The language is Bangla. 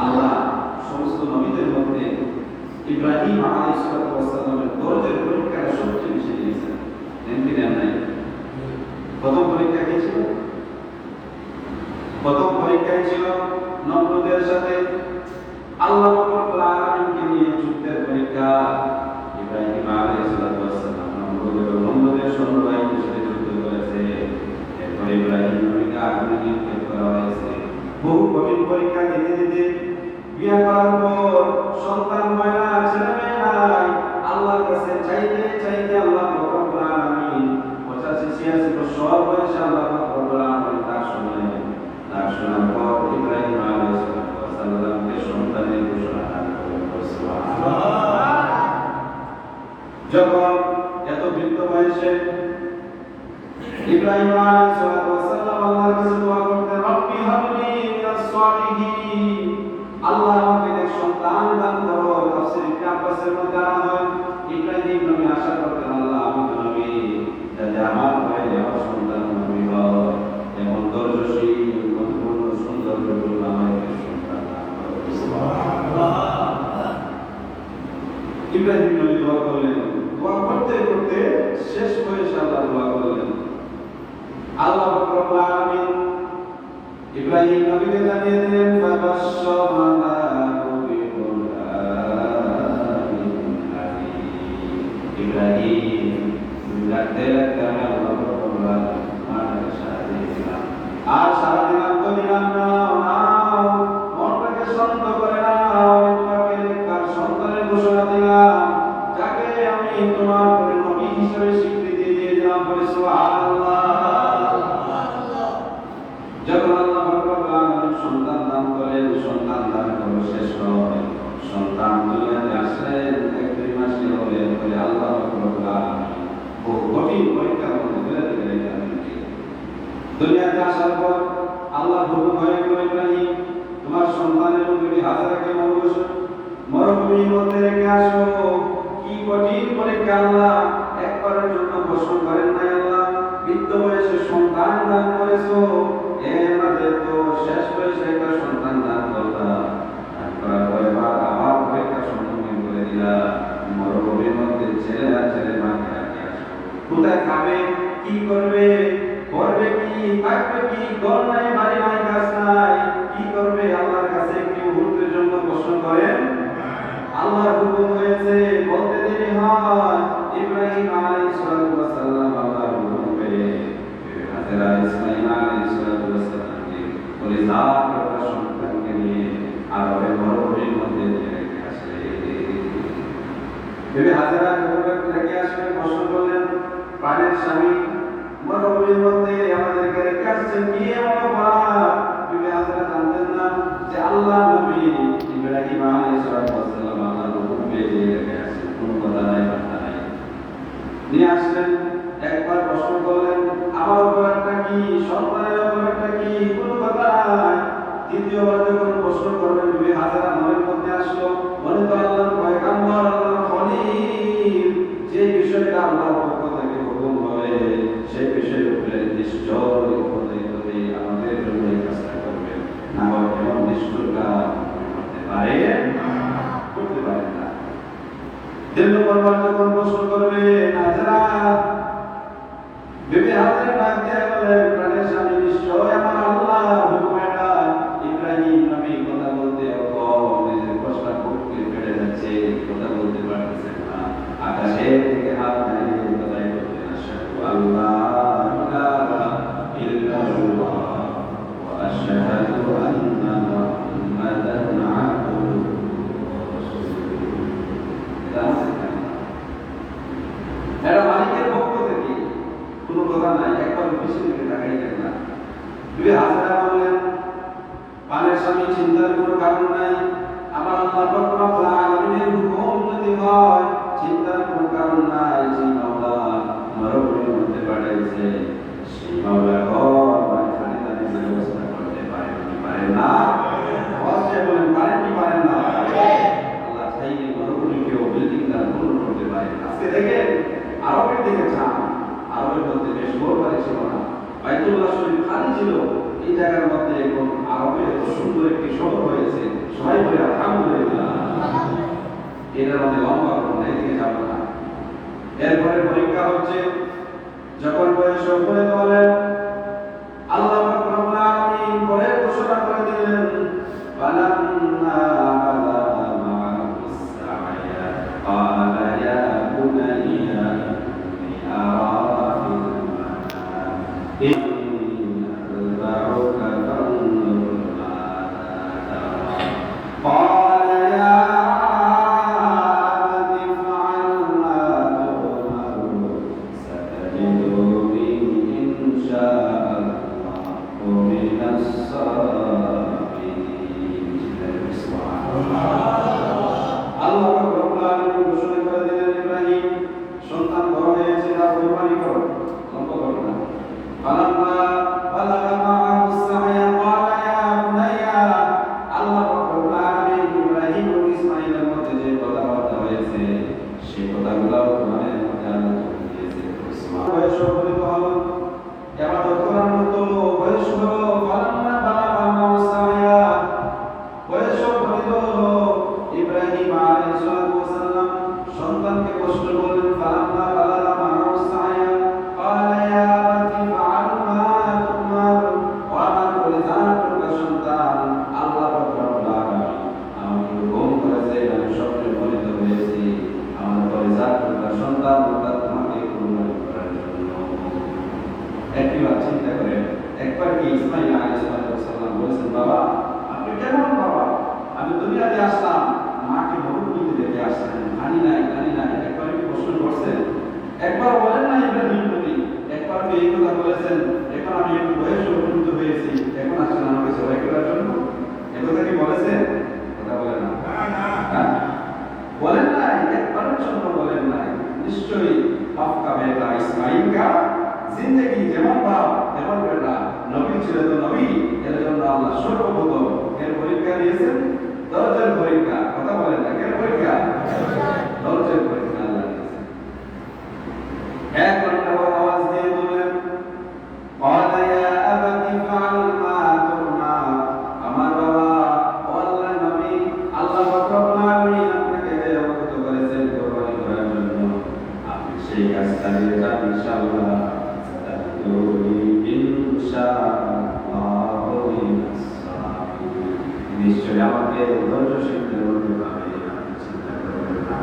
আল্লাহ সমস্ত নবীদের মধ্যে ইব্রাহিম আলাইহিস সালামের দরজের পরীক্ষাটা সবচেয়ে বেশি দিয়েছেন। নেন নাই? প্রথম পরীক্ষা কি ছিল? প্রথম পরীক্ষায় ছিল নমরুদের সাথে আল্লাহ রাব্বুল আলামিনকে নিয়ে যুদ্ধের পরীক্ষা। ইব্রাহিম আলাইহিস সালাম নমরুদের সৈন্যবাহিনীর সাথে যুদ্ধ করেছে। এরপরে ইব্রাহিম নবীকে আগুনে নিক্ষেপ করা হয়েছে। বহু কঠিন পরীক্ষা দিতে দিতে বিয়ে করার পর সন্তান হয় না, ছেলে মেয়ে নাই। আল্লাহর কাছে চাইতে চাইতে আল্লাহ রাব্বুল আলামিন 85-86 বছর বয়সে আল্লাহ রাব্বুল আলামিন তার শোনার পর ইব্রাহিম আলাইহিস সালামকে সন্তানের ঘোষণা দান করলেন। সুবহানাল্লাহ। যখন এত বৃদ্ধ বয়সে ইব্রাহিম আলাইহিস সালাম আল্লাহর কাছে দোয়া করতেন, রব্বি হাবলি মিনাস সালিহিন, আল্লাহ আমাকে এক সন্তান দান করো। তাফসীর ইবনে আব্বাসের মধ্যে আনা হয় ইব্রাহিম নবী আশা করতেন, আল্লাহ আমি তো নবী, যাতে আমার ঘরে আমার সন্তান নবী হয়, এমন দর্শনশীল গুণপূর্ণ সুন্দর প্রভু আমাকে সন্তান দান করো। সুবহানাল্লাহ। ইব্রাহিম নবী দোয়া করলেন। দোয়া করতে করতে শেষ বয়সে আল্লাহ দোয়া করলেন। আল্লাহ রাব্বুল আলামিন ইব্রাহিম নবীকে জানিয়ে দিলেন, ফাবাশশারনাহু বিগুলামিন হালিম। ইব্রাহিম ডাকতে ডাকতে আমি আল্লাহ রাব্বুল আলামিন মাকে সাথে দিলাম। আর সারা দিন আমি দিলাম না, মনটাকে শান্ত করে নাও। তোমাকে তার সন্তানের ঘোষণা দিলাম, যাকে আমি তোমার নবী হিসেবে স্বীকৃতি দিয়ে দিলাম। বলে সুবহানাল্লাহ। যখন আল্লাহ রাব্বুল আলামিন সন্তান দান করেন, সন্তান দান করে শেষ হয়, সন্তান দুনিয়াতে আসলেন 1-2 মাসে হলে পরে আল্লাহ রাব্বুল আলামিন বহু কঠিন পরীক্ষার মধ্যে ফেলে দিলেন। দুনিয়াতে আসার পর আল্লাহ হুকুম হয়ে গেল, ইব্রাহিম তোমার সন্তানের তুমি হাজরাকে মরুভূমির মধ্যে রেখে আসো। কি কঠিন পরীক্ষা! আল্লাহ একবারের জন্য ঘোষণা করেন নাই, আল্লাহ বৃদ্ধ বয়সে সন্তান দান করেছো, এর মাঝে তো শেষ বয়সে একটা সন্তান দান করলাম, করার পরে আবার পরীক্ষা সম্মুখীন করে দিলা। মরুভূমির মধ্যে ছেলে আর ছেলে মাকে রাখে আসো, কোথায় খাবে, কি করবে, করবে কি, থাকবে কি, ঘর নাই, বাড়ি নাই, গাছ নাই, কি করবে? আল্লাহর কাছে একটি মুহূর্তের জন্য প্রশ্ন করেন। আল্লাহর হুকুম হয়েছে, বলতে দেরি হয়। ইব্রাহিম আলাইহিস সালাম আল্লাহর হুকুম পেয়ে হাজরা ইসমাঈল আলাইহিস সালামকে বলে যাও তার সন্তানকে নিয়ে আরবের মরুভূমির মধ্যে রেখে আসে। বিবি হাজরা রেখে আসলে প্রশ্ন করলেন, প্রাণের স্বামী মরুভূমির মধ্যে আমাদেরকে রেখে আসছেন, কি এমন অপরাধ? বিবি হাজরা জানতেন না যে আল্লাহ নবী ইব্রাহিম আলাইহিস সালাম আল্লাহর হুকুম পেয়ে রেখে আসছেন, কোনো কথা নাই, বার্তা নাই। নিয়ে আসলেন, একবার প্রশ্ন করলেন, আমার অপরাধটা কি, সন্তানের অপরাধটা কি, কোনো কথা নাই। দ্বিতীয়বার যখন প্রশ্ন করবেন, বিবি হাজরা মনের মধ্যে আসলো, মনে তো আল্লাহর পয়গম্বর, আল্লাহর খলিল, যে বিষয়টা আল্লাহর পক্ষ থেকে হুকুম হবে সেই বিষয়ের উপরে নিশ্চয় আমাদের জন্য এই কাজটা করবেন, না হয় এমন নিষ্ঠুর কাজ করতে পারে না। তিন নম্বর যখন প্রশ্ন করবে হাজরা, বিবি হাজরা ডাক দিয়ে বলেন, প্রাণের স্বামী নিশ্চয় আমার আল্লাহর হুকুম এটা। ইব্রাহিম নবী কথা বলতে নিজের কষ্টা বুকে ফেলে যাচ্ছে, কথা বলতে পারতেছেন না। আকাশে থেকে হাত নাড়িয়ে কথাই বলতেন, আশহাদু আল্লাহ ইলাহা ইল্লাল্লাহ ওয়া আশহাদু আন্না মুহাম্মাদান আবদুহু ওয়া রাসূলুহু। এটা মালিকের পক্ষ থেকে কোনো কথা নাই, একবার বেশি দিকে তাকাই দেন না। বিবি হাজরা বললেন, প্রাণের স্বামী চিন্তার কোনো কারণ নাই, আমার আল্লাহ রাব্বুল আলামিনের হুকুম যদি হয় চিন্তার কোনো কারণ নাই। যে মাওলা মরুভূমির মধ্যে পাঠাইছে সেই মাওলা পানি টানির ব্যবস্থা করতে পারে কি পারে না? অবশ্যই বলেন, পারেন কি পারেন না? আল্লাহ চাইলে মরুভূমিকেও বিল্ডিং দ্বারা পূর্ণ করতে পারে। আজকে দেখেন আরবের দিকে যান, আরবের মধ্যে বেশ বড় বাড়ি ছিল না, বাইতুল্লাহ শরীফ খালি ছিল। এই জায়গার মধ্যে এখন আরবে এত সুন্দর একটি শহর হয়েছে, সবাই এটার মধ্যে লম্বা করুন, এদিকে যাবো না। এরপরে পরীক্ষা হচ্ছে যখন বয়স উপনীত হলেন, আল্লাহ পাক রব্বুল আলামিন পরে ঘোষণা করে দিলেন, ফালাম্মা বালাগা মা'আহুস সা'য়া ক্বালা ইয়া বুনাইয়া ইন্নী আরা ফিল মানাম ইন্নী আতবা'উকা ফানজুর মাযা তারা ক্বালা ইয়া আবতি ইফ'আল মা তু'মার সাতাজিদুনি ইনশাআল্লাহু মিনাস সাবিরিন। আল্লাহ রাব্বুল আলামিন ঘোষণা করে দিলেন, ইব্রাহিম সন্তান বড় হয়েছে, তার কুরবানি করো, লম্বা করো না। ফালাম্মা বালাগা মা'আহুস সা'য়া ক্বালা ইয়া বুনাইয়া, আল্লাহ রাব্বুল আলামিন ইব্রাহিম ও ইসমাঈলের মধ্যে যে কথাবার্তা হয়েছে সেই কথাগুলো কোরআনের মধ্যে আল্লাহ দিয়েছে। বয়স উপনীত হলো, ইবাদত করার মতো বয়স হলো। ফালাম্মা বালাগা মা'আহুস সা'য়া, বয়স উপনীত হলো, ইব্রাহিম আলাইহিস সালাম সন্তানকে প্রশ্ন করলেন, ফালাম্মা বালাগা মা'আহুস সা'য়া ক্বালা ইয়া আবতি ইফ'আল মা তু'মার, ও আমার কলিজার টুকরা সন্তান, আল্লাহ পাক রব্বুল আলামিন আমাকে হুকুম করেছেন, আমি স্বপ্নে উপনীত হয়েছি আমার কলিজার টুকরা সন্তান অর্থাৎ তোমাকে কুরবানি করার জন্য। একবার চিন্তা করেন, একবার কি ইসমাঈল আলাইহিস সালাম বলেছেন, বাবা আপনি কেমন বাবা, আমি দুনিয়াতে আসলাম মাকে মরুভূমিতে রেখে আসলেন, পানি নাই পানি নাই, একবার কি প্রশ্ন করছেন? একবার বলেন না ইব্রাহিম নবী, একবার কি এই কথা বলেছেন, এখন আমি একটু বয়সে উপনীত হয়েছি, এখন আসছেন আমাকে জবাই করার জন্য? এ কথা কি বলেছেন? কথা বলেন না, হ্যাঁ? বলেন নাই, একবারের জন্য বলেন নাই। নিশ্চয়ই आपका बेटा इस्माइल का जिंदगी যেমন বাপ তেমন বেটা, নবী ছিল তো নবী, এর জন্য আল্লাহ সর্বপ্রথম এর পরীক্ষা দিয়েছেন, দরজার পরীক্ষা। কথা বলেন না, এর পরীক্ষা দরজার পরীক্ষা আল্লাহ দিয়েছেন। এক ঘন্টা আওয়াজ দিয়ে বললেন, ক্বালা ইয়া আবতি ইফ'আল মা তু'মার, আমার বাবা ও আল্লাহর নবী, আল্লাহ পাক রব্বুল আলামিন আপনাকে যে অবগত করেছেন কুরবানি করার জন্য, আপনি সেই কাজ চালিয়ে যান ইনশাআল্লাহ। সাতাজিদুনি ইনশাআল্লাহু মিনাস সাবিরিন, নিশ্চয়ই আমাকে ধৈর্যশীলদের মধ্যে পাবেন। আপনি চিন্তা করবেন না।